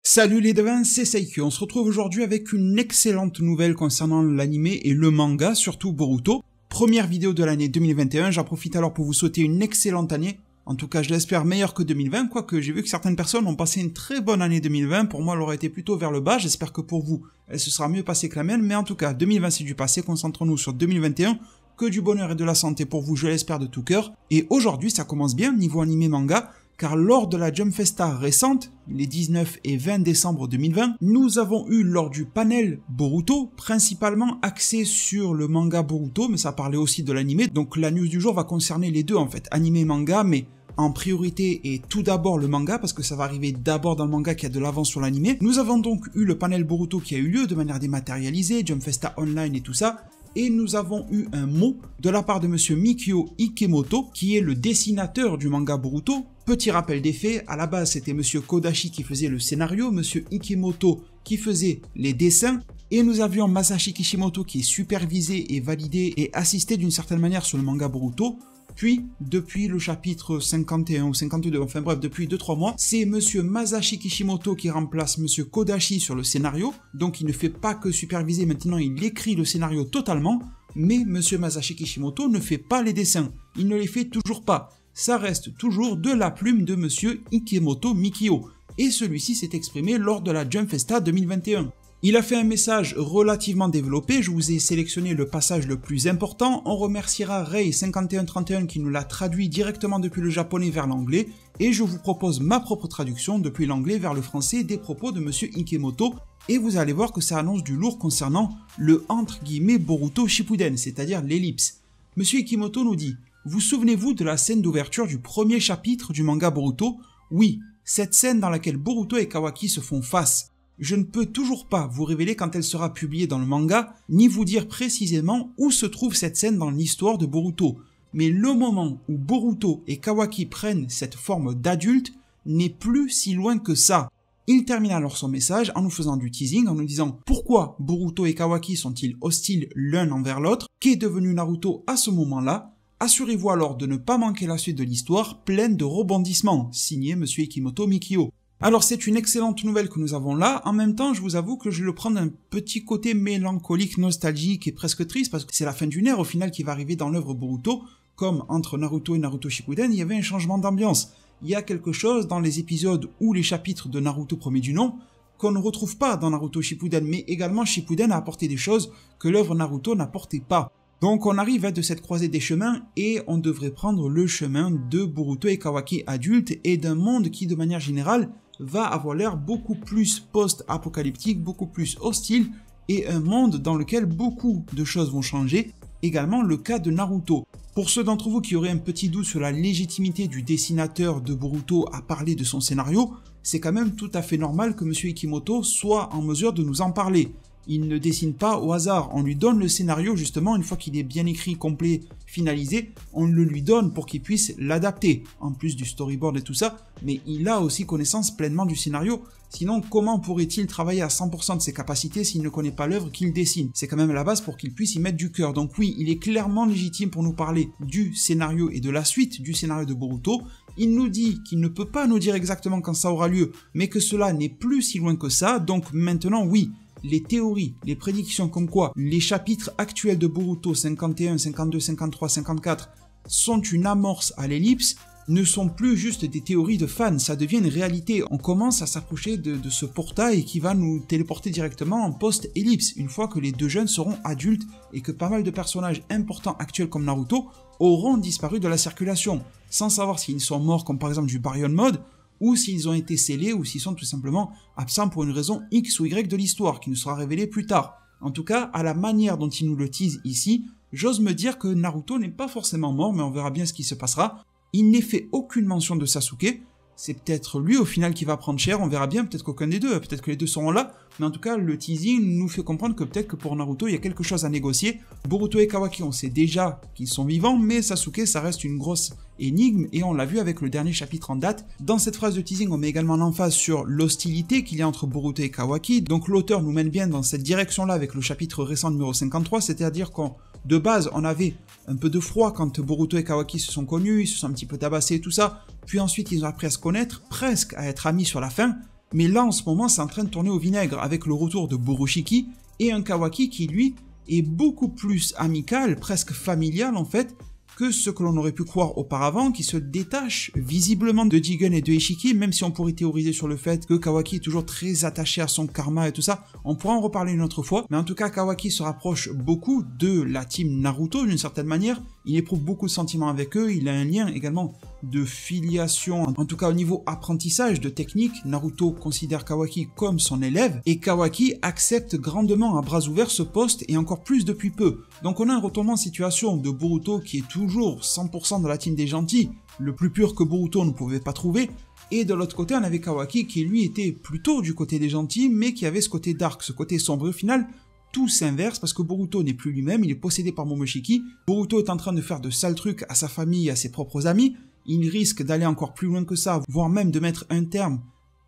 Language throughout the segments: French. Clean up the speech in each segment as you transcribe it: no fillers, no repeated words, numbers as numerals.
Salut les devins, c'est Seiki. On se retrouve aujourd'hui avec une excellente nouvelle concernant l'anime et le manga, surtout Boruto. Première vidéo de l'année 2021, j'en profite alors pour vous souhaiter une excellente année. En tout cas, je l'espère meilleure que 2020, quoique j'ai vu que certaines personnes ont passé une très bonne année 2020. Pour moi, elle aurait été plutôt vers le bas. J'espère que pour vous, elle se sera mieux passée que la mienne. Mais en tout cas, 2020 c'est du passé, concentrons-nous sur 2021. Que du bonheur et de la santé pour vous, je l'espère de tout cœur. Et aujourd'hui, ça commence bien niveau anime manga. Car lors de la Jump Festa récente, les 19 et 20 décembre 2020, nous avons eu lors du panel Boruto, principalement axé sur le manga Boruto, mais ça parlait aussi de l'anime, donc la news du jour va concerner les deux en fait, anime et manga, mais en priorité et tout d'abord le manga, parce que ça va arriver d'abord dans le manga qui a de l'avance sur l'anime. Nous avons donc eu le panel Boruto qui a eu lieu de manière dématérialisée, Jump Festa Online et tout ça, et nous avons eu un mot de la part de monsieur Mikio Ikemoto, qui est le dessinateur du manga Boruto. Petit rappel des faits, à la base c'était monsieur Kodashi qui faisait le scénario, monsieur Ikemoto qui faisait les dessins, et nous avions Masashi Kishimoto qui est supervisé et validé et assisté d'une certaine manière sur le manga Boruto. Puis, depuis le chapitre 51 ou 52, enfin bref, depuis 2-3 mois, c'est monsieur Masashi Kishimoto qui remplace monsieur Kodashi sur le scénario. Donc il ne fait pas que superviser, maintenant il écrit le scénario totalement. Mais monsieur Masashi Kishimoto ne fait pas les dessins. Il ne les fait toujours pas. Ça reste toujours de la plume de monsieur Ikemoto Mikio. Et celui-ci s'est exprimé lors de la Jump Festa 2021. Il a fait un message relativement développé, je vous ai sélectionné le passage le plus important. On remerciera Ray5131 qui nous l'a traduit directement depuis le japonais vers l'anglais, et je vous propose ma propre traduction depuis l'anglais vers le français des propos de monsieur Ikemoto, et vous allez voir que ça annonce du lourd concernant le entre guillemets Boruto Shippuden, c'est-à-dire l'ellipse. Monsieur Ikemoto nous dit: vous souvenez-vous de la scène d'ouverture du premier chapitre du manga Boruto? Oui, cette scène dans laquelle Boruto et Kawaki se font face. Je ne peux toujours pas vous révéler quand elle sera publiée dans le manga, ni vous dire précisément où se trouve cette scène dans l'histoire de Boruto. Mais le moment où Boruto et Kawaki prennent cette forme d'adulte n'est plus si loin que ça. Il termine alors son message en nous faisant du teasing, en nous disant pourquoi Boruto et Kawaki sont-ils hostiles l'un envers l'autre, qu'est devenu Naruto à ce moment-là. Assurez-vous alors de ne pas manquer la suite de l'histoire pleine de rebondissements, signé monsieur Ikemoto Mikio. Alors c'est une excellente nouvelle que nous avons là, en même temps je vous avoue que je le prends d'un petit côté mélancolique, nostalgique et presque triste, parce que c'est la fin d'une ère au final qui va arriver dans l'œuvre Boruto, comme entre Naruto et Naruto Shippuden, il y avait un changement d'ambiance. Il y a quelque chose dans les épisodes ou les chapitres de Naruto premier du nom qu'on ne retrouve pas dans Naruto Shippuden, mais également Shippuden a apporté des choses que l'œuvre Naruto n'apportait pas. Donc on arrive à de cette croisée des chemins et on devrait prendre le chemin de Boruto et Kawaki adultes et d'un monde qui de manière générale va avoir l'air beaucoup plus post-apocalyptique, beaucoup plus hostile et un monde dans lequel beaucoup de choses vont changer. Également le cas de Naruto. Pour ceux d'entre vous qui auraient un petit doute sur la légitimité du dessinateur de Boruto à parler de son scénario, c'est quand même tout à fait normal que monsieur Ikemoto soit en mesure de nous en parler. Il ne dessine pas au hasard, on lui donne le scénario justement, une fois qu'il est bien écrit, complet, finalisé, on le lui donne pour qu'il puisse l'adapter, en plus du storyboard et tout ça, mais il a aussi connaissance pleinement du scénario, sinon comment pourrait-il travailler à 100% de ses capacités s'il ne connaît pas l'œuvre qu'il dessine? C'est quand même la base pour qu'il puisse y mettre du cœur, donc oui, il est clairement légitime pour nous parler du scénario et de la suite du scénario de Boruto. Il nous dit qu'il ne peut pas nous dire exactement quand ça aura lieu, mais que cela n'est plus si loin que ça, donc maintenant oui, les théories, les prédictions comme quoi les chapitres actuels de Boruto 51, 52, 53, 54 sont une amorce à l'ellipse, ne sont plus juste des théories de fans, ça devient une réalité. On commence à s'approcher de ce portail qui va nous téléporter directement en post-ellipse, une fois que les deux jeunes seront adultes et que pas mal de personnages importants actuels comme Naruto auront disparu de la circulation, sans savoir s'ils sont morts comme par exemple du Baryon Mode, ou s'ils ont été scellés, ou s'ils sont tout simplement absents pour une raison X ou Y de l'histoire, qui nous sera révélée plus tard. En tout cas, à la manière dont il nous le tease ici, j'ose me dire que Naruto n'est pas forcément mort, mais on verra bien ce qui se passera. Il n'est fait aucune mention de Sasuke, c'est peut-être lui au final qui va prendre cher, on verra bien, peut-être qu'aucun des deux, peut-être que les deux seront là, mais en tout cas le teasing nous fait comprendre que peut-être que pour Naruto il y a quelque chose à négocier. Boruto et Kawaki on sait déjà qu'ils sont vivants, mais Sasuke ça reste une grosse énigme et on l'a vu avec le dernier chapitre en date. Dans cette phrase de teasing on met également l'emphase sur l'hostilité qu'il y a entre Boruto et Kawaki, donc l'auteur nous mène bien dans cette direction là avec le chapitre récent numéro 53, c'est-à-dire qu'on de base, on avait un peu de froid quand Boruto et Kawaki se sont connus, ils se sont un petit peu tabassés et tout ça, puis ensuite ils ont appris à se connaître, presque à être amis sur la fin, Mais là en ce moment c'est en train de tourner au vinaigre avec le retour de Borushiki et un Kawaki qui lui est beaucoup plus amical, presque familial en fait, que ce que l'on aurait pu croire auparavant, qui se détache visiblement de Jigen et de Ishiki, même si on pourrait théoriser sur le fait que Kawaki est toujours très attaché à son karma et tout ça, on pourra en reparler une autre fois, mais en tout cas Kawaki se rapproche beaucoup de la team Naruto d'une certaine manière, il éprouve beaucoup de sentiments avec eux, il a un lien également de filiation, en tout cas au niveau apprentissage de technique, Naruto considère Kawaki comme son élève, et Kawaki accepte grandement à bras ouverts ce poste, et encore plus depuis peu. Donc on a un retournement de situation de Boruto qui est toujours 100% de la team des gentils, le plus pur que Boruto ne pouvait pas trouver, et de l'autre côté on avait Kawaki qui lui était plutôt du côté des gentils, mais qui avait ce côté dark, ce côté sombre. Au final, tout s'inverse parce que Boruto n'est plus lui-même, il est possédé par Momoshiki, Boruto est en train de faire de sales trucs à sa famille et à ses propres amis, il risque d'aller encore plus loin que ça, voire même de mettre un terme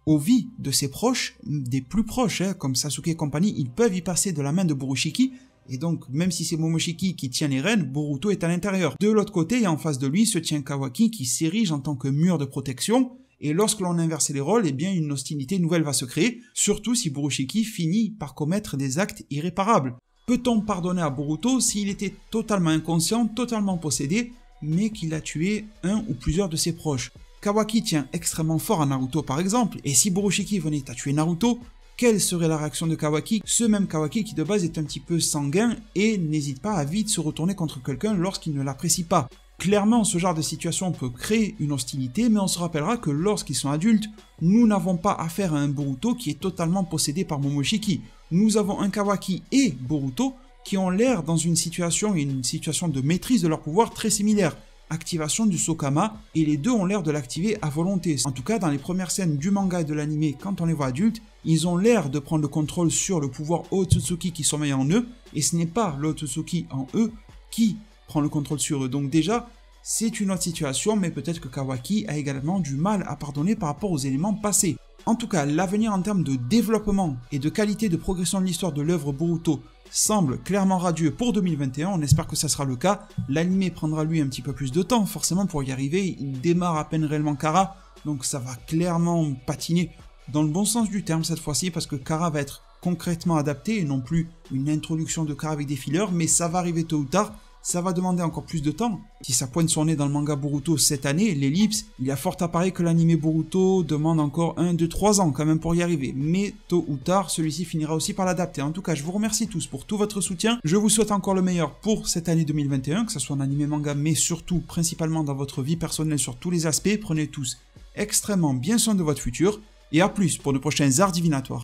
aux vies de ses proches, des plus proches, comme Sasuke et compagnie, ils peuvent y passer de la main de Borushiki, et donc même si c'est Momoshiki qui tient les rênes, Boruto est à l'intérieur. De l'autre côté et en face de lui se tient Kawaki qui s'érige en tant que mur de protection, et lorsque l'on inverse les rôles, eh bien une hostilité nouvelle va se créer, surtout si Borushiki finit par commettre des actes irréparables. Peut-on pardonner à Boruto s'il était totalement inconscient, totalement possédé, mais qu'il a tué un ou plusieurs de ses proches? Kawaki tient extrêmement fort à Naruto par exemple, et si Borushiki venait à tuer Naruto, quelle serait la réaction de Kawaki? Ce même Kawaki qui de base est un petit peu sanguin et n'hésite pas à vite se retourner contre quelqu'un lorsqu'il ne l'apprécie pas. Clairement, ce genre de situation peut créer une hostilité, mais on se rappellera que lorsqu'ils sont adultes, nous n'avons pas affaire à un Boruto qui est totalement possédé par Momoshiki. Nous avons un Kawaki et Boruto qui ont l'air dans une situation de maîtrise de leur pouvoir très similaire. Activation du Sokama, et les deux ont l'air de l'activer à volonté. En tout cas, dans les premières scènes du manga et de l'anime, quand on les voit adultes, ils ont l'air de prendre le contrôle sur le pouvoir Otsutsuki qui sommeille en eux, et ce n'est pas l'Otsutsuki en eux qui prend le contrôle sur eux. Donc déjà, c'est une autre situation, mais peut-être que Kawaki a également du mal à pardonner par rapport aux éléments passés. En tout cas, l'avenir en termes de développement et de qualité de progression de l'histoire de l'œuvre Boruto semble clairement radieux pour 2021, on espère que ça sera le cas. L'anime prendra lui un petit peu plus de temps, forcément pour y arriver, il démarre à peine réellement Kara, donc ça va clairement patiner dans le bon sens du terme cette fois-ci, parce que Kara va être concrètement adapté et non plus une introduction de Kara avec des fillers, mais ça va arriver tôt ou tard. Ça va demander encore plus de temps. Si ça pointe son nez dans le manga Boruto cette année, l'ellipse, il y a fort à parier que l'anime Boruto demande encore 1, 2, 3 ans quand même pour y arriver. Mais tôt ou tard, celui-ci finira aussi par l'adapter. En tout cas, je vous remercie tous pour tout votre soutien. Je vous souhaite encore le meilleur pour cette année 2021, que ce soit en anime manga, mais surtout, principalement dans votre vie personnelle sur tous les aspects. Prenez tous extrêmement bien soin de votre futur. Et à plus pour de prochains arts divinatoires.